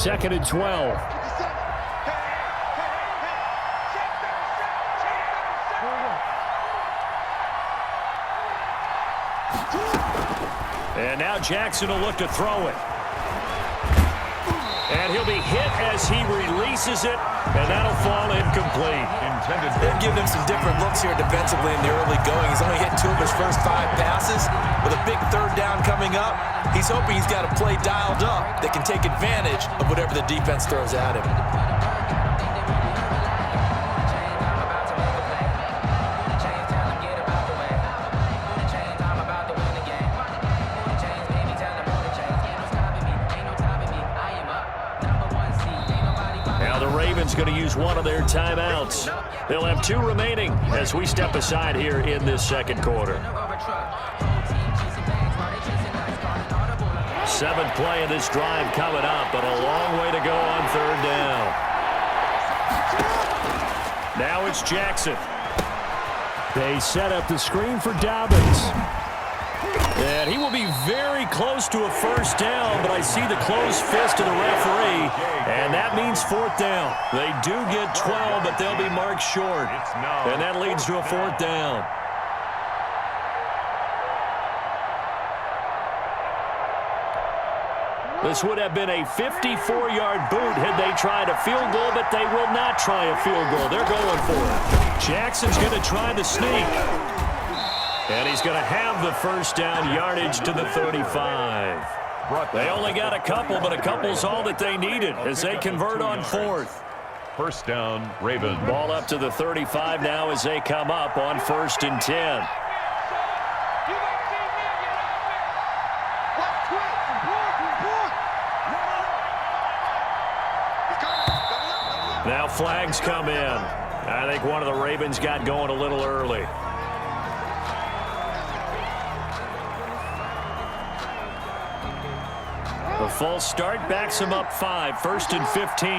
2nd and 12. And now Jackson will look to throw it. And he'll be hit as he releases it, and that'll fall incomplete. They've given him some different looks here defensively in the early going. He's only hit 2 of his first 5 passes. With a big 3rd down coming up, he's hoping he's got a play dialed up that can take advantage of whatever the defense throws at him. Going to use one of their timeouts. They'll have 2 remaining as we step aside here in this 2nd quarter. 7th play of this drive coming up, but a long way to go on 3rd down. Now it's Jackson. They set up the screen for Dobbins. And he will be very close to a 1st down, but I see the closed fist of the referee, and that means 4th down. They do get 12, but they'll be marked short, and that leads to a 4th down. This would have been a 54-yard boot had they tried a field goal, but they will not try a field goal. They're going for it. Jackson's going to try the sneak. And he's going to have the 1st down, yardage to the 35. They only got a couple, but a couple's all that they needed as they convert on 4th. 1st down, Ravens. Ball up to the 35 now as they come up on 1st and 10. Now flags come in. I think one of the Ravens got going a little early. The false start backs him up 5, 1st and 15.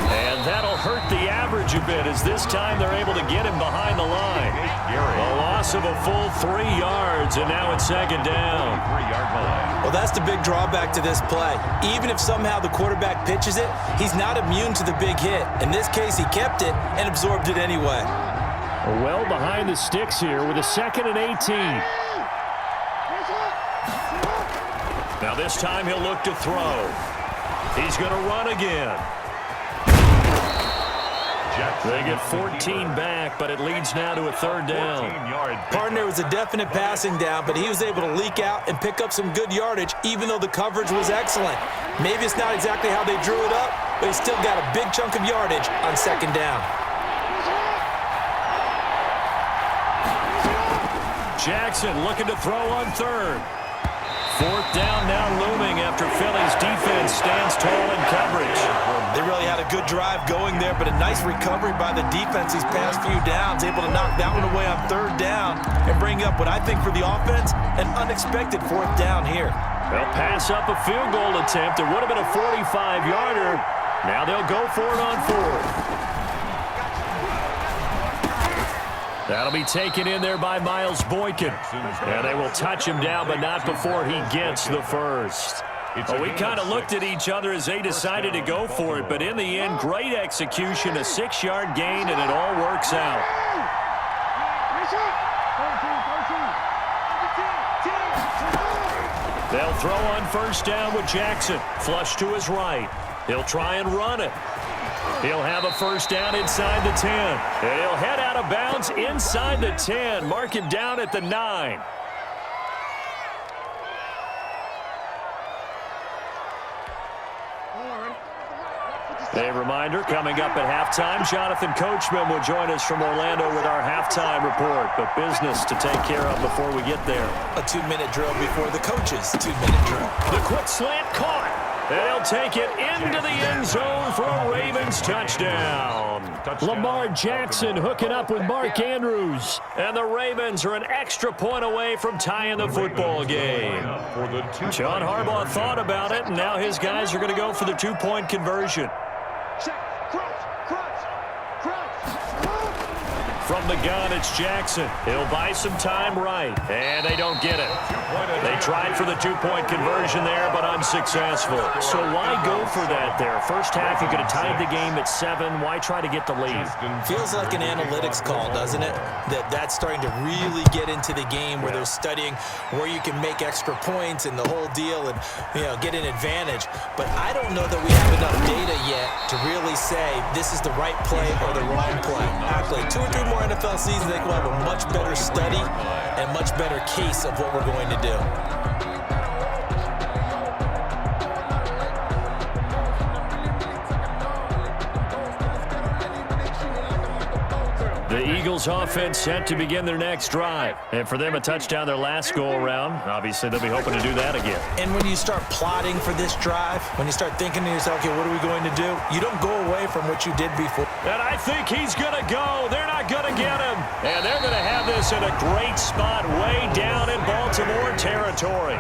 And that'll hurt the average a bit as this time they're able to get him behind the line. A loss of a full 3 yards, and now it's 2nd down. Well, that's the big drawback to this play. Even if somehow the quarterback pitches it, he's not immune to the big hit. In this case, he kept it and absorbed it anyway. Well behind the sticks here with a 2nd and 18. Now this time he'll look to throw. He's going to run again. They get 14 back, but it leads now to a 3rd down. Partner was a definite passing down, but he was able to leak out and pick up some good yardage, even though the coverage was excellent. Maybe it's not exactly how they drew it up, but he still got a big chunk of yardage on 2nd down. Jackson looking to throw on 3rd. 4th down now looming after Philly's defense stands tall in coverage. They really had a good drive going there, but a nice recovery by the defense these past few downs, able to knock that one away on 3rd down and bring up what I think for the offense, an unexpected 4th down here. They'll pass up a field goal attempt. It would have been a 45-yarder. Now they'll go for it on 4th. That'll be taken in there by Miles Boykin. And they will touch him down, but not before he gets the 1st. Well, we kind of looked at each other as they decided to go for it, but in the end, great execution, a 6-yard gain, and it all works out. They'll throw on 1st down with Jackson. Flush to his right. He'll try and run it. He'll have a 1st down inside the 10. And he'll head out of bounds inside the 10. Mark him down at the 9. A reminder, coming up at halftime, Jonathan Coachman will join us from Orlando with our halftime report. But business to take care of before we get there. A 2-minute drill before the coach's 2-minute drill. The quick slant caught. And they'll take it into the end zone for a Ravens touchdown. Lamar Jackson hooking up with Mark Andrews. And the Ravens are an extra point away from tying the football game. John Harbaugh thought about it, and now his guys are going to go for the 2-point conversion. From the gun, it's Jackson. He'll buy some time right, and they don't get it. They tried for the two-point conversion there, but unsuccessful. So why go for that there? First half, you could have tied the game at 7. Why try to get the lead? Feels like an analytics call, doesn't it? That's starting to really get into the game where they're studying where you can make extra points and the whole deal and, get an advantage. But I don't know that we have enough data yet to really say this is the right play or the wrong play. Actually, 2 or 3 more NFL seasons, I think we'll have a much better study and much better case of what we're going to do. The Eagles offense set to begin their next drive. And for them, a touchdown their last go-around. Obviously, they'll be hoping to do that again. And when you start plotting for this drive, when you start thinking to yourself, okay, what are we going to do? You don't go away from what you did before. And I think he's going to go. They're not going to get him. And they're going to have this in a great spot way down in Baltimore territory.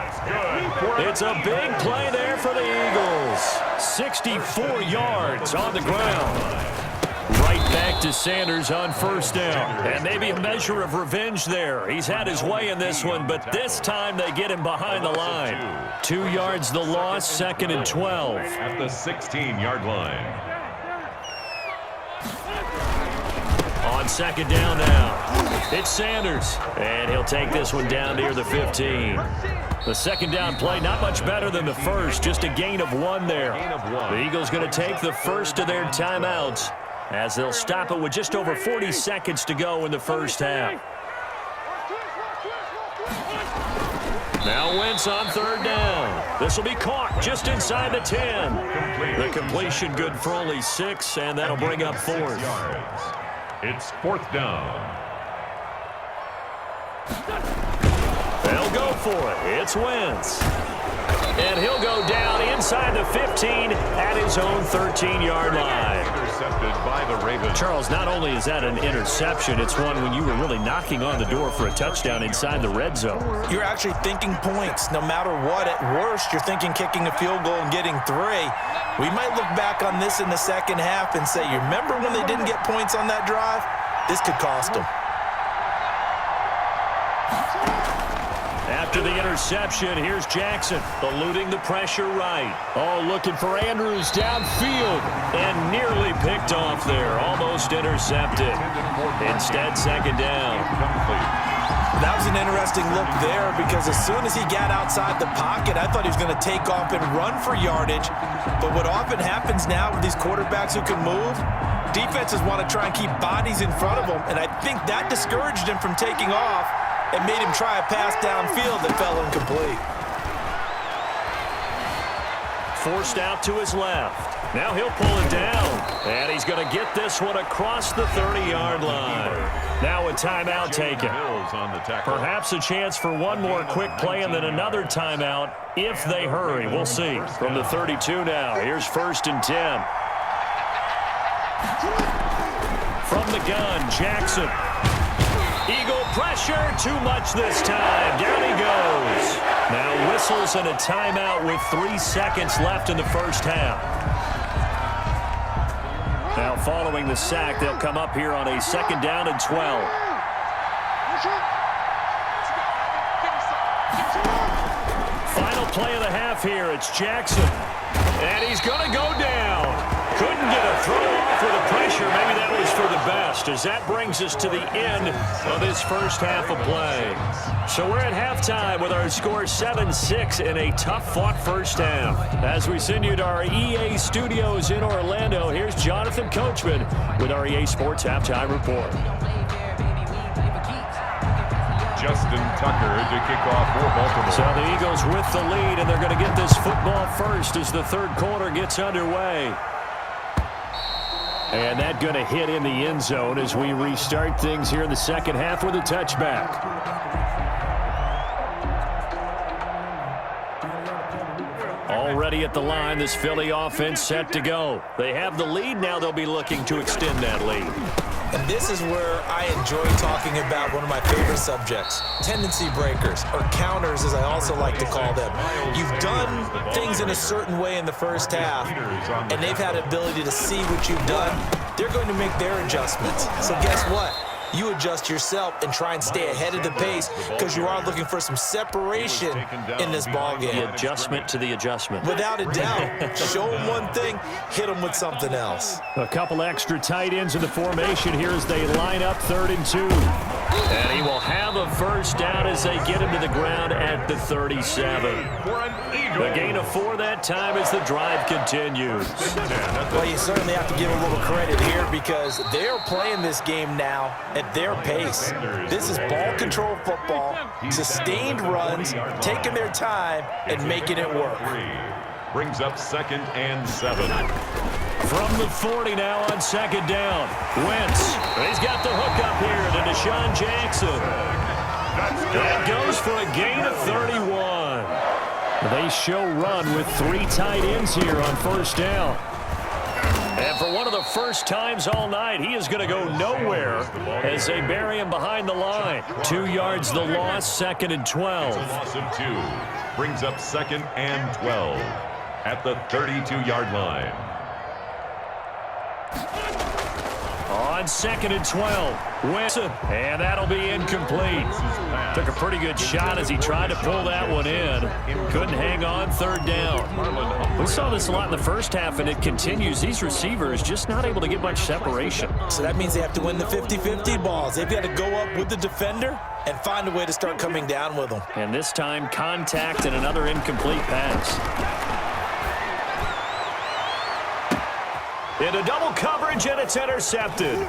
It's a big play there for the Eagles. 64 yards on the ground. Right back to Sanders on first down. And maybe a measure of revenge there. He's had his way in this one, but this time they get him behind the line. 2 yards the loss, 2nd and 12. At the 16-yard line. On 2nd down now, it's Sanders. And he'll take this one down near the 15. The 2nd down play, not much better than the first, just a gain of 1 there. The Eagles going to take the first of their timeouts, as they'll stop it with just over 40 seconds to go in the first half. Now Wentz on 3rd down. This will be caught just inside the 10. The completion good for only 6, and that'll bring up 4th. It's 4th down. They'll go for it. It's Wentz. And he'll go down inside the 15 at his own 13-yard line. Intercepted by the Ravens. Charles, not only is that an interception, it's one when you were really knocking on the door for a touchdown inside the red zone. You're actually thinking points no matter what. At worst, you're thinking kicking a field goal and getting 3. We might look back on this in the second half and say, you remember when they didn't get points on that drive? This could cost them. After the interception, here's Jackson, eluding the pressure right. Oh, looking for Andrews downfield, and nearly picked off there, almost intercepted. Instead, 2nd down. That was an interesting look there because as soon as he got outside the pocket, I thought he was going to take off and run for yardage. But what often happens now with these quarterbacks who can move, defenses want to try and keep bodies in front of them, and I think that discouraged him from taking off and made him try a pass downfield that fell incomplete. Forced out to his left. Now he'll pull it down, and he's going to get this one across the 30-yard line. Now a timeout taken. Perhaps a chance for one more quick play and then another timeout if they hurry. We'll see. From the 32 now, here's 1st and 10. From the gun, Jackson. Eagle pressure, too much this time. Down he goes. Now whistles and a timeout with 3 seconds left in the first half. Now following the sack, they'll come up here on a 2nd down and 12. Final play of the half here. It's Jackson. And he's going to go down. Couldn't get a throw off with the pressure. Maybe that was for the best, as that brings us to the end of this first half of play. So we're at halftime with our score 7-6 in a tough-fought first half. As we send you to our EA studios in Orlando, here's Jonathan Coachman with our EA Sports Halftime Report. Justin Tucker to kick off for Baltimore. So the Eagles with the lead, and they're going to get this football first as the third quarter gets underway. And that going to hit in the end zone as we restart things here in the second half with a touchback. Already at the line, this Philly offense set to go. They have the lead. Now they'll be looking to extend that lead. And this is where I enjoy talking about one of my favorite subjects, tendency breakers, or counters as I also like to call them. You've done things in a certain way in the first half, and they've had the ability to see what you've done. They're going to make their adjustments. So guess what? you adjust yourself and try and stay ahead of the pace because you are looking for some separation in this ball game. The adjustment to the adjustment. Without a doubt. Show them one thing, hit them with something else. A couple extra tight ends in the formation here as they line up 3rd and 2. And he will have a first down as they get him to the ground at the 37. The gain of 4 that time as the drive continues. Well, you certainly have to give a little credit here because they're playing this game now at their pace. This is ball control football, sustained runs, taking their time and making it work. Brings up 2nd and 7. From the 40 now on 2nd down. Wentz. He's got the hook up here to Deshaun Jackson. That goes for a gain of 31. They show run with 3 tight ends here on 1st down. And for one of the first times all night, he is going to go nowhere as they bury him behind the line. 2 yards the loss, 2nd and 12. Loss of 2. Brings up 2nd and 12 at the 32-yard line. On 2nd and 12, Wentz, and that'll be incomplete. Took a pretty good shot as he tried to pull that one in. Couldn't hang on 3rd down. We saw this a lot in the first half, and it continues. These receivers just not able to get much separation. So that means they have to win the 50-50 balls. They've got to go up with the defender and find a way to start coming down with them. And this time, contact and another incomplete pass. Into double coverage, and it's intercepted.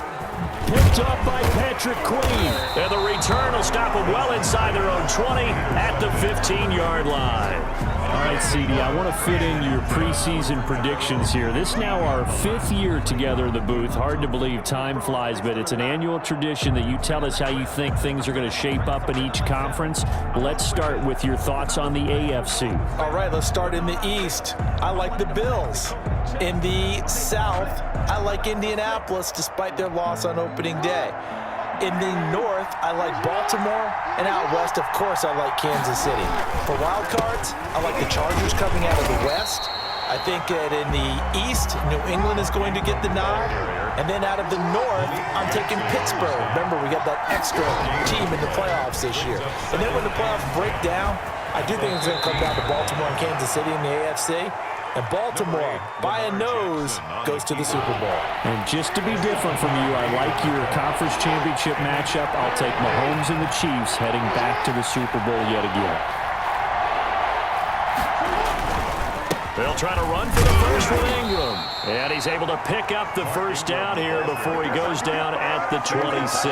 Picked up by Patrick Queen. And the return will stop them well inside their own 20 at the 15-yard line. All right, CD, I want to fit in your preseason predictions here. This is now our 5th year together in the booth. Hard to believe time flies, but it's an annual tradition that you tell us how you think things are going to shape up in each conference. Let's start with your thoughts on the AFC. All right, let's start in the East. I like the Bills. In the South, I like Indianapolis despite their loss on opening day. In the North, I like Baltimore, and out West, of course, I like Kansas City. For wild cards, I like the Chargers coming out of the West. I think that in the East, New England is going to get the nod. And then out of the North, I'm taking Pittsburgh. Remember, we got that extra team in the playoffs this year. And then when the playoffs break down, I do think it's going to come down to Baltimore and Kansas City in the AFC. And Baltimore, by a nose, goes to the Super Bowl. And just to be different from you, I like your conference championship matchup. I'll take Mahomes and the Chiefs heading back to the Super Bowl yet again. They'll try to run for the first with Ingram. And he's able to pick up the first down here before he goes down at the 26.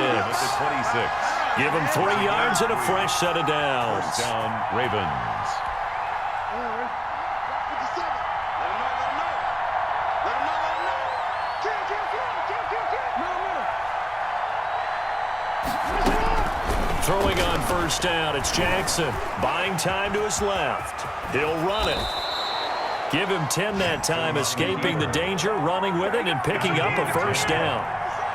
Give him 3 yards and a fresh set of downs. First down, Ravens. Throwing on first down, it's Jackson. Buying time to his left. He'll run it. Give him 10 that time, escaping the danger, running with it, and picking up a first down.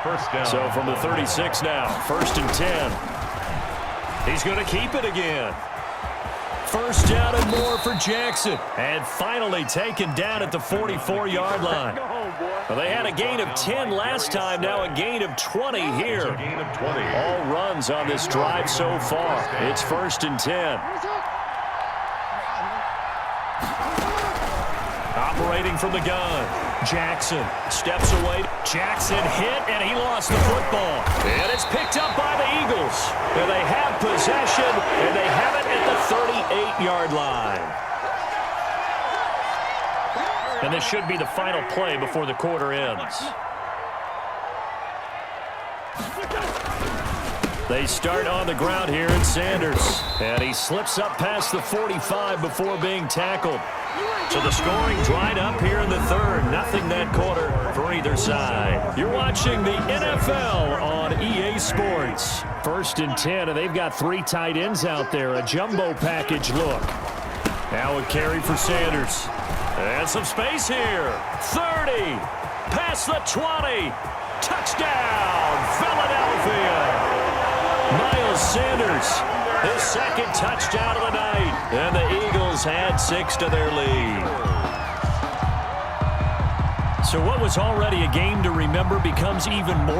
First down. So from the 36 now, 1st and 10. He's going to keep it again. First down and more for Jackson. And finally taken down at the 44-yard line. Well, they had a gain of 10 last time, now a gain of 20 here. A gain of 20. All runs on this drive so far. It's 1st and 10. Operating from the gun. Jackson steps away. Jackson hit, and he lost the football. And it's picked up by the Eagles. And they have possession, and they have it at the 38-yard line. And this should be the final play before the quarter ends. They start on the ground here in Sanders. And he slips up past the 45 before being tackled. So the scoring dried up here in the third. Nothing that quarter for either side. You're watching the NFL on EA Sports. 1st and 10, and they've got 3 tight ends out there. A jumbo package look. Now a carry for Sanders. And some space here. 30. Past the 20. Touchdown, Philadelphia. Miles Sanders. His 2nd touchdown of the night. And the Eagles add 6 to their lead. So what was already a game to remember becomes even more.